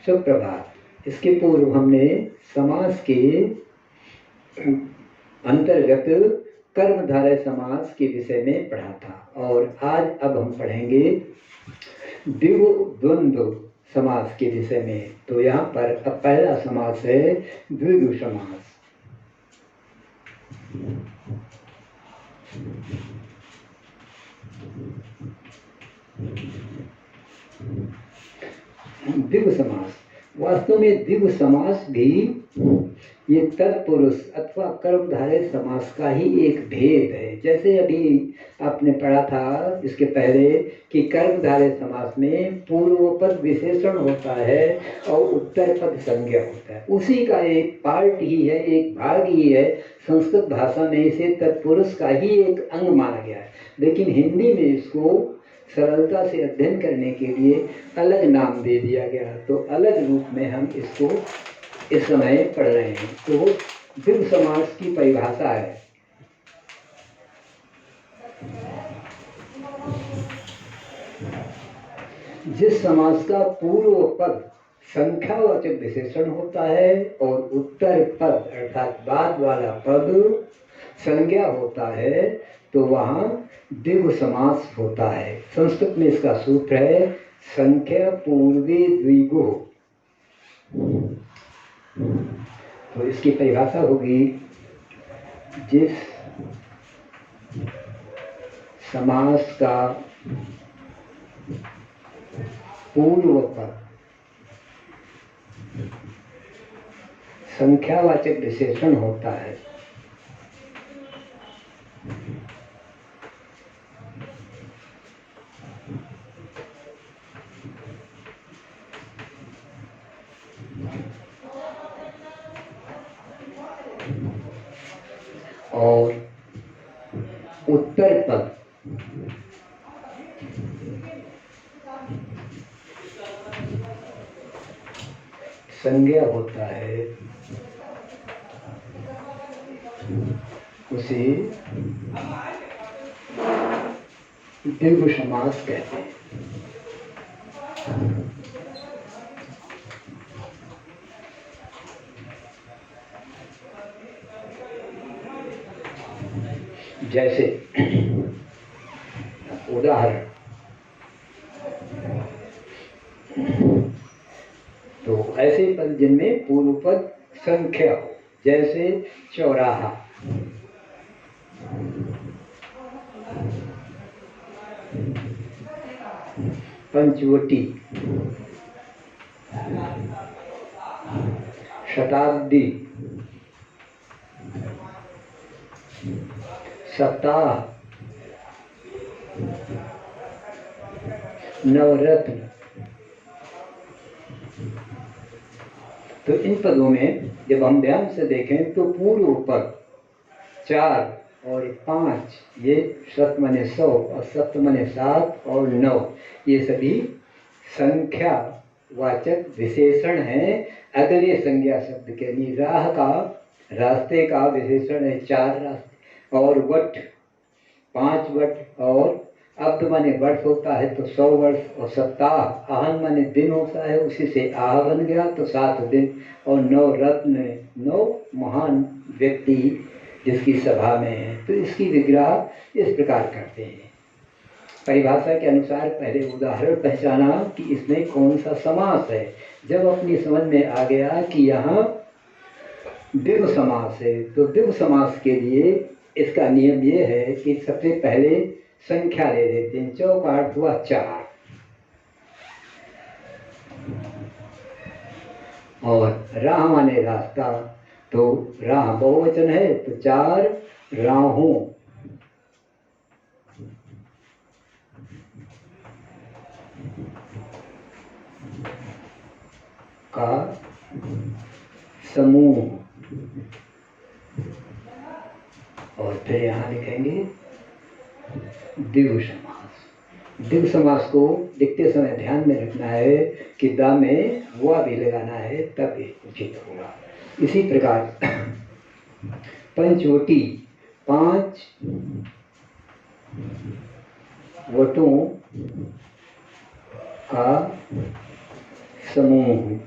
सुप्रभात। इसके पूर्व हमने समास के अंतर्गत कर्मधारय समास के विषय में पढ़ा था और आज अब हम पढ़ेंगे द्विगु समास के विषय में। तो यहाँ पर अब पहला समास है द्विगु समास। द्विगु समास, वास्तव में द्विगु समास भी ये तत्पुरुष अथवा कर्मधारय समास का ही एक भेद है। जैसे अभी आपने पढ़ा था इसके पहले कि कर्मधारय समास में पूर्व पद विशेषण होता है और उत्तर पद संज्ञा होता है। उसी का एक पार्ट ही है, एक भाग ही है। संस्कृत भाषा में इसे तत्पुरुष का ही एक अंग माना गया है, लेकिन हिंदी में इसको सरलता से अध्ययन करने के लिए अलग नाम दे दिया गया। तो अलग रूप में हम इसको इस समय पढ़ रहे हैं। तो द्विगु समास की परिभाषा है, जिस समास का पूर्व पद संख्यावाचक विशेषण होता है और उत्तर पद अर्थात बाद वाला पद संज्ञा होता है, तो वहाँ द्विगु समास होता है। संस्कृत में इसका सूत्र है संख्या पूर्वे द्विगु। तो इसकी परिभाषा होगी, जिस समास का पूर्व पद संख्यावाचक विशेषण होता है और उत्तर पद संज्ञा होता है, उसे द्विगु समास कहते हैं। जैसे उदाहरण, तो ऐसे पद जिनमें पूर्व पद संख्या हो, जैसे चौराहा, पंचवटी, शताब्दी, सप्ताह, नवरत्न। तो इन पदों में जब हम ध्यान से देखें तो पूर्व पद 4 और 5, ये सत मने 100 और सप्त मने 7 और 9, ये सभी संख्या वाचक विशेषण हैं। अगले संज्ञा शब्द के लिए राह का, रास्ते का विशेषण है 4 रास्ते, और वट 5 वट, और अब्द माने वर्ष होता है तो 100 वर्ष, और सप्ताह आहन माने दिन होता है, उसी से आह बन गया तो 7 दिन, और 9 रत्न 9 महान व्यक्ति जिसकी सभा में है। तो इसकी विग्रह इस प्रकार करते हैं। परिभाषा के अनुसार पहले उदाहरण पहचाना कि इसमें कौन सा समास है। जब अपनी समझ में आ गया कि यहाँ द्विगु समास है, तो द्विगु समास के लिए इसका नियम ये है कि सबसे पहले संख्या ले लेते हैं। चौकाठ हुआ 4, और राह माने रास्ता, तो राह बहुवचन है तो 4 राहों का समूह, और फिर यहाँ लिखेंगे द्विगु समास। द्विगु समास को लिखते समय ध्यान में रखना है कि दा में हुआ भी लगाना है, तब ये उचित होगा। इसी प्रकार पंचवटी 5 वटों का समूह,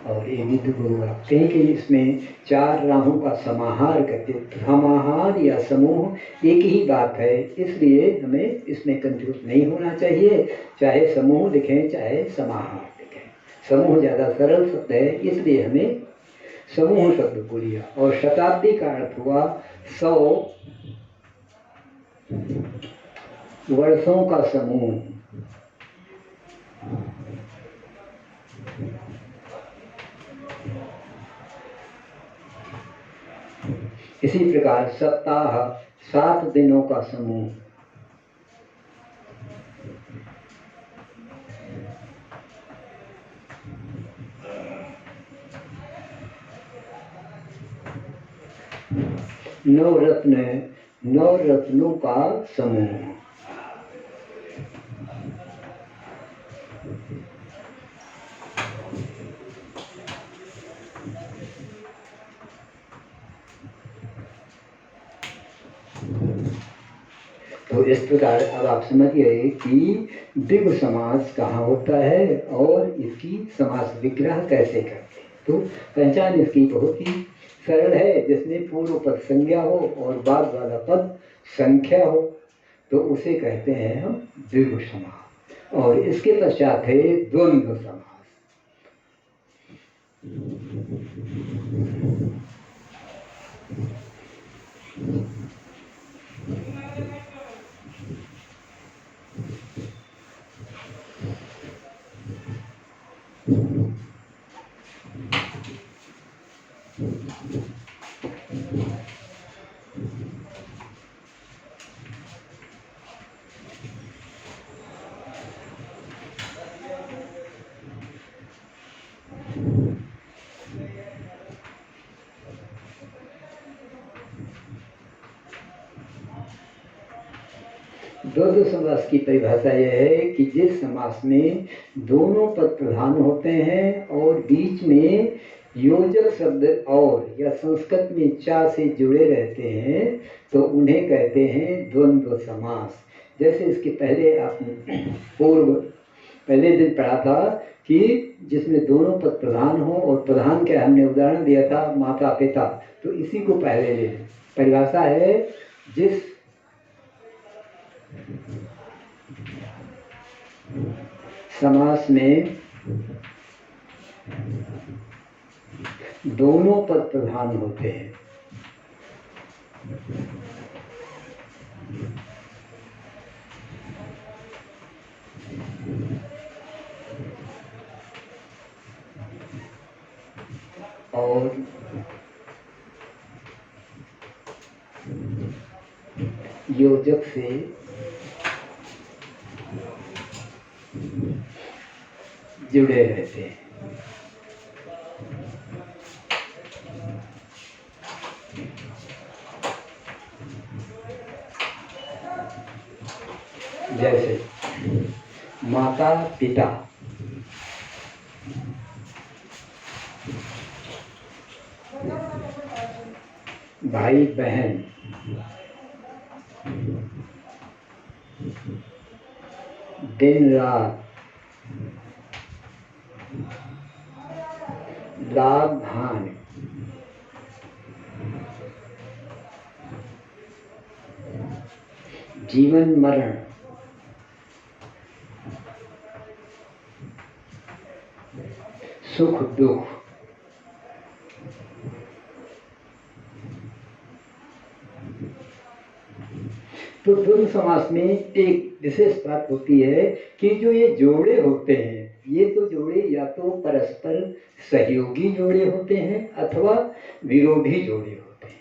और ये विद्ध गुरु कहीं कहीं इसमें 4 राहों का समाहार करते, समाहार या समूह एक ही बात है, इसलिए हमें इसमें कंफ्यूज नहीं होना चाहिए। चाहे समूह लिखें चाहे समाहार लिखें, समूह ज़्यादा सरल शब्द है, इसलिए हमें समूह शब्द को लिया। और शताब्दी का अर्थ हुआ 100 वर्षों का समूह। इसी प्रकार सप्ताह 7 दिनों का समूह। नवरत्न 9 रत्नों का समूह। तो इस प्रकार अब आप समझ गए कि द्विगु समास कहाँ होता है और इसकी समास विग्रह कैसे करते हैं। तो पहचान इसकी बहुत ही सरल है, जिसमें पूर्व पद संज्ञा हो और बाद वाला पद संख्या हो तो उसे कहते हैं हम द्विगु समास। और इसके पश्चात है द्वंद्व समास। द्वंद्व समास की परिभाषा यह है कि जिस समास में दोनों पद प्रधान होते हैं और बीच में योजक शब्द और या संस्कृत में चा से जुड़े रहते हैं तो उन्हें कहते हैं द्वंद्व समास। जैसे इसके पहले आपने पहले दिन पढ़ा था कि जिसमें दोनों पद प्रधान हो, और प्रधान क्या हमने उदाहरण दिया था माता पिता, तो इसी को पहले ले। परिभाषा है जिस समास में दोनों पद प्रधान होते हैं और योजक से जुड़े रहते हैं। जैसे माता पिता, भाई बहन, दिन रात, लाभ हानि, जीवन मरण, सुख दुख। तो द्वंद्व समास में एक विशेष बात होती है कि जो ये जोड़े होते हैं, ये तो जोड़े या तो परस्पर सहयोगी जोड़े होते हैं अथवा विरोधी जोड़े होते हैं।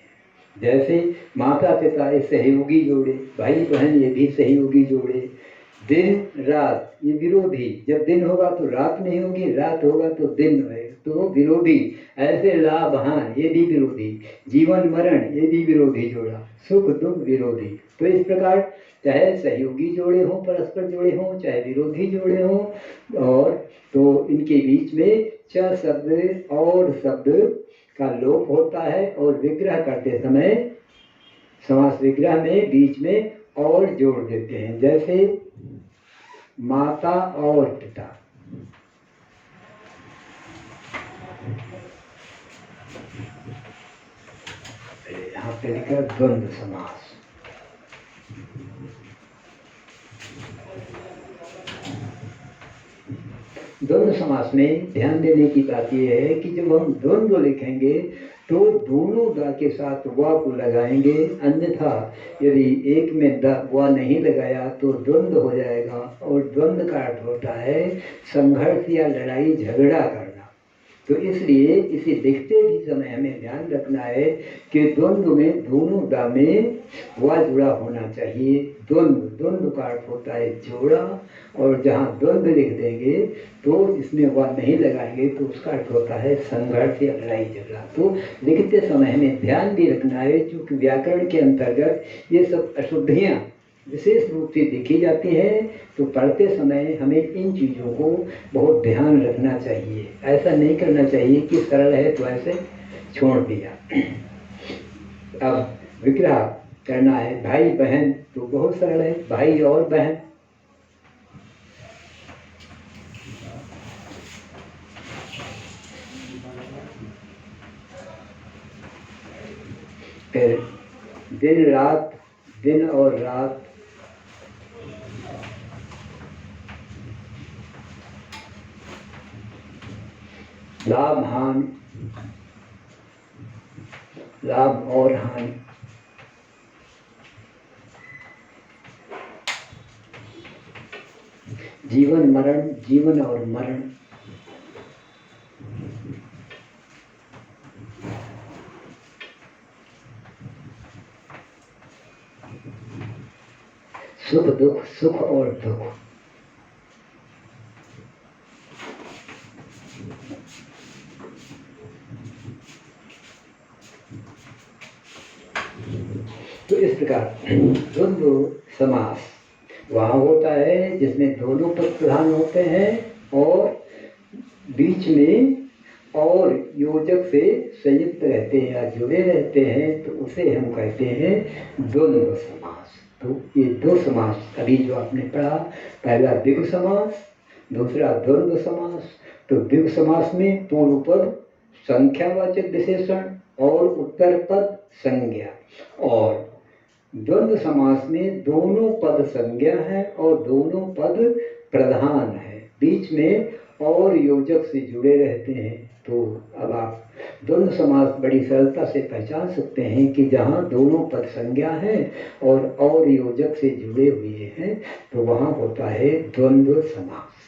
जैसे माता पिता ये सहयोगी जोड़े, भाई बहन ये भी सहयोगी जोड़े, दिन रात ये विरोधी, जब दिन होगा तो रात नहीं होगी, रात होगा तो दिन है तो विरोधी। ऐसे लाभ हान ये भी विरोधी, जीवन मरण ये भी विरोधी जोड़ा, सुख दुख विरोधी। तो इस प्रकार चाहे सहयोगी जोड़े हों, परस्पर जोड़े हों, चाहे विरोधी जोड़े हों, और तो इनके बीच में च शब्द और शब्द का लोप होता है और विग्रह करते समय समास विग्रह में बीच में और जोड़ देते हैं। जैसे माता और पिता, यहाँ पे लिखा द्वंद्व समास। द्वंद्व समास में ध्यान देने की बात यह है कि जब हम द्वंद्व लिखेंगे तो दोनों द के साथ व को लगाएंगे, अन्यथा यदि एक में द व नहीं लगाया तो द्वंद्व हो जाएगा। और द्वंद्व का अर्थ होता है संघर्ष या लड़ाई झगड़ा करना। तो इसलिए इसे लिखते भी समय हमें ध्यान रखना है कि द्वंद्व में दोनों द में व जुड़ा होना चाहिए। द्वंद्व का अर्थ होता है जोड़ा, और जहाँ द्वंद्व लिख देंगे तो इसमें व नहीं लगाएंगे तो उसका अर्थ होता है संघर्ष या लड़ाई झगड़ा। तो लिखते समय हमें ध्यान भी रखना है, क्योंकि व्याकरण के अंतर्गत ये सब अशुद्धियाँ विशेष रूप से देखी जाती है। तो पढ़ते समय हमें इन चीज़ों को बहुत ध्यान रखना चाहिए। ऐसा नहीं करना चाहिए कि सरल है तो ऐसे छोड़ दिया। अब विग्रह करना है भाई बहन, तो बहुत सरल है, भाई और बहन। फिर दिन रात, दिन और रात। लाभ हानि, लाभ और हानि। जीवन मरण, जीवन और मरण। सुख दुख, सुख और दुख। तो इस प्रकार द्वंद्व समास वहाँ होता है जिसमें दोनों पद प्रधान होते हैं और बीच में और योजक से संयुक्त रहते हैं या जुड़े रहते हैं, तो उसे हम कहते हैं द्वंद्व समास। तो ये दो समास अभी जो आपने पढ़ा, पहला द्विगु समास, दूसरा द्वंद्व समास। तो द्विगु समास में पूर्व पद संख्यावाचक विशेषण और उत्तर पद संज्ञा, और द्वंद्व समास में दोनों पद संज्ञा है और दोनों पद प्रधान है, बीच में और योजक से जुड़े रहते हैं। तो अब आप द्वंद्व समास बड़ी सरलता से पहचान सकते हैं कि जहाँ दोनों पद संज्ञा है और योजक से जुड़े हुए हैं तो वहाँ होता है द्वंद्व समास।